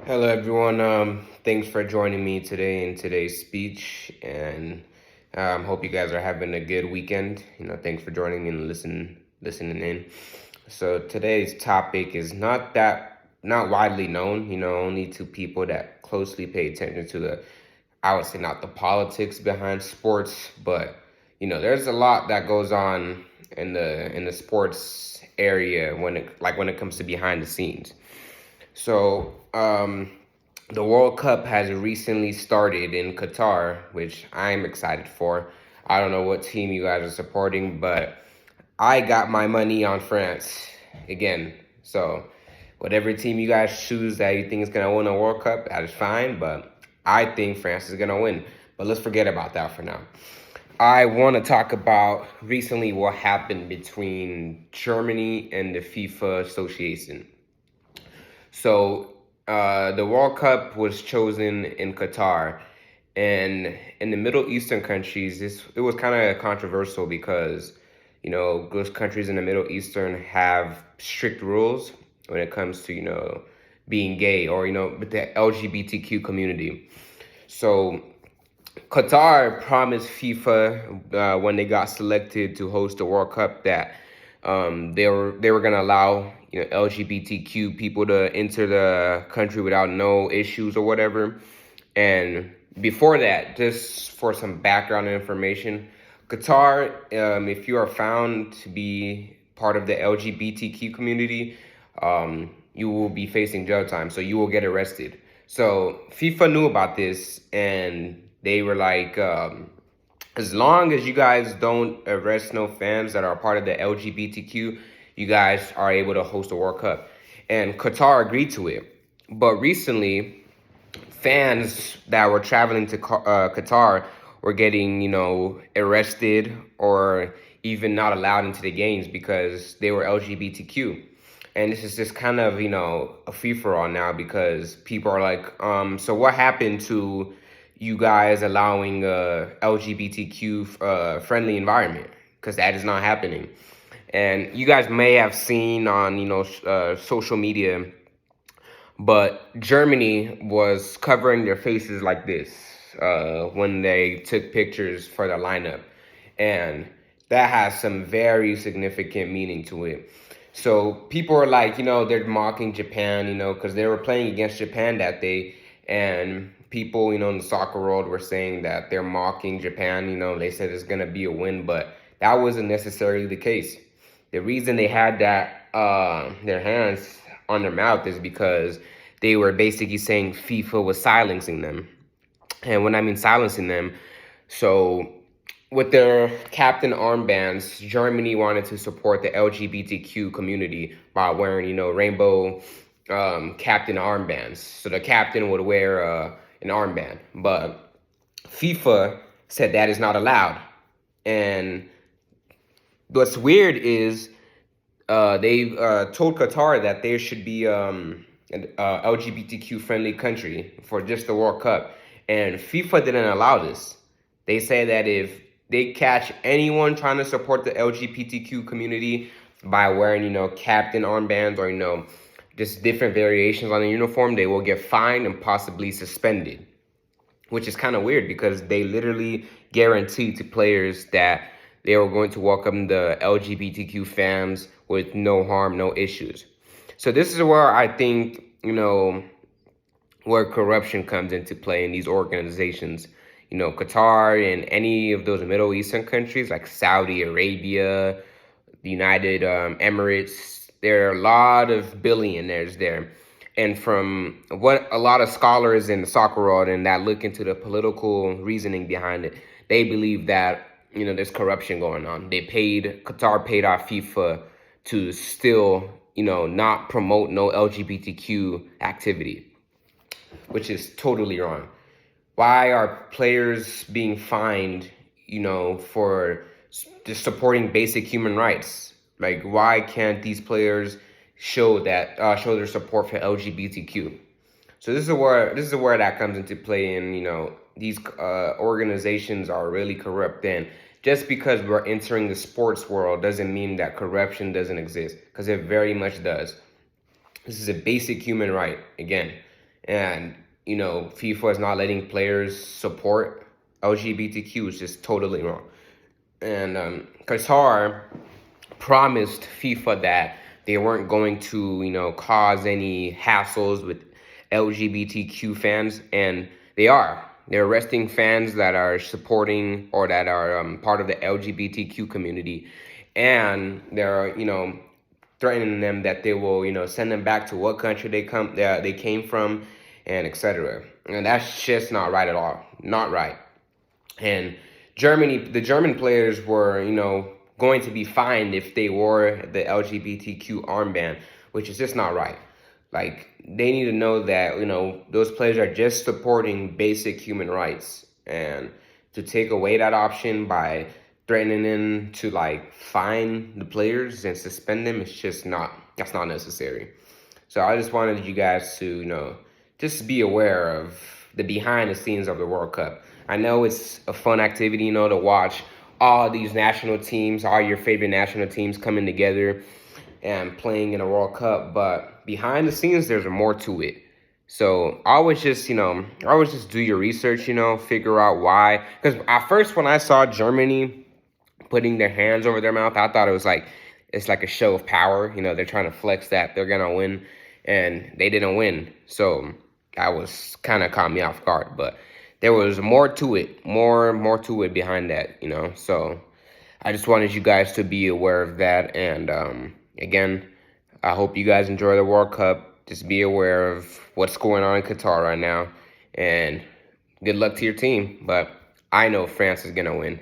Hello, everyone. Thanks for joining me today in today's speech, and hope you guys are having a good weekend. Thanks for joining and listening in. So today's topic is not widely known. Only to people that closely pay attention to I would say not the politics behind sports, but there's a lot that goes on in the sports area when it comes to behind the scenes. So, the World Cup has recently started in Qatar, which I'm excited for. I don't know what team you guys are supporting, but I got my money on France again. So, whatever team you guys choose that you think is going to win a World Cup, that is fine, but I think France is going to win. But let's forget about that for now. I want to talk about recently what happened between Germany and the FIFA Association. So the World Cup was chosen in Qatar, and in the Middle Eastern countries, it was kind of controversial because those countries in the Middle Eastern have strict rules when it comes to being gay or with the LGBTQ community. So Qatar promised FIFA when they got selected to host the World Cup that they were gonna allow LGBTQ people to enter the country without no issues or whatever. And before that, just for some background information, Qatar, if you are found to be part of the LGBTQ community, you will be facing jail time, so you will get arrested. So FIFA knew about this, and they were like, as long as you guys don't arrest no fans that are part of the LGBTQ, you guys are able to host a World Cup. And Qatar agreed to it. But recently, fans that were traveling to Qatar were getting, arrested or even not allowed into the games because they were LGBTQ. And this is just kind of, a free for all now because people are like, so what happened to you guys allowing a LGBTQ friendly environment? Because that is not happening. And you guys may have seen on, social media, but Germany was covering their faces like this when they took pictures for the lineup. And that has some very significant meaning to it. So people are like, they're mocking Japan, because they were playing against Japan that day. And people, in the soccer world were saying that they're mocking Japan. They said it's going to be a win, but that wasn't necessarily the case. The reason they had their hands on their mouth is because they were basically saying FIFA was silencing them. And when I mean silencing them, so with their captain armbands, Germany wanted to support the LGBTQ community by wearing, rainbow captain armbands. So the captain would wear an armband. But FIFA said that is not allowed. And what's weird is they told Qatar that there should be an LGBTQ friendly country for just the World Cup. And FIFA didn't allow this. They say that if they catch anyone trying to support the LGBTQ community by wearing, captain armbands or, just different variations on the uniform, they will get fined and possibly suspended, which is kind of weird because they literally guaranteed to players that they were going to welcome the LGBTQ fans with no harm, no issues. So this is where I think, where corruption comes into play in these organizations. Qatar and any of those Middle Eastern countries like Saudi Arabia, the United Emirates, there are a lot of billionaires there. And from what a lot of scholars in the soccer world and that look into the political reasoning behind it, they believe that, there's corruption going on. Qatar paid off FIFA to still, not promote no LGBTQ activity, which is totally wrong. Why are players being fined, for just supporting basic human rights? Like, why can't these players show their support for LGBTQ? So this is where that comes into play, and these organizations are really corrupt. And just because we're entering the sports world doesn't mean that corruption doesn't exist, because it very much does. This is a basic human right again, and FIFA is not letting players support LGBTQ is just totally wrong. And Qatar promised FIFA that they weren't going to, cause any hassles with LGBTQ fans, and they are. They're arresting fans that are supporting or that are part of the LGBTQ community, and they're, threatening them that they will, send them back to what country they came from, and etc. And that's just not right at all. Not right. And the German players were, going to be fined if they wore the LGBTQ armband, which is just not right. Like, they need to know that, those players are just supporting basic human rights. And to take away that option by threatening them to, like, fine the players and suspend them, that's not necessary. So I just wanted you guys to, just be aware of the behind the scenes of the World Cup. I know it's a fun activity, to watch all these national teams, all your favorite national teams coming together and playing in a World Cup, but behind the scenes, there's more to it. So always just do your research, figure out why. Because at first, when I saw Germany putting their hands over their mouth, I thought it's like a show of power. They're trying to flex that they're gonna win, and they didn't win. So that was kind of caught me off guard, but there was more to it, more to it behind that, So I just wanted you guys to be aware of that. And again, I hope you guys enjoy the World Cup. Just be aware of what's going on in Qatar right now, and good luck to your team. But I know France is gonna win.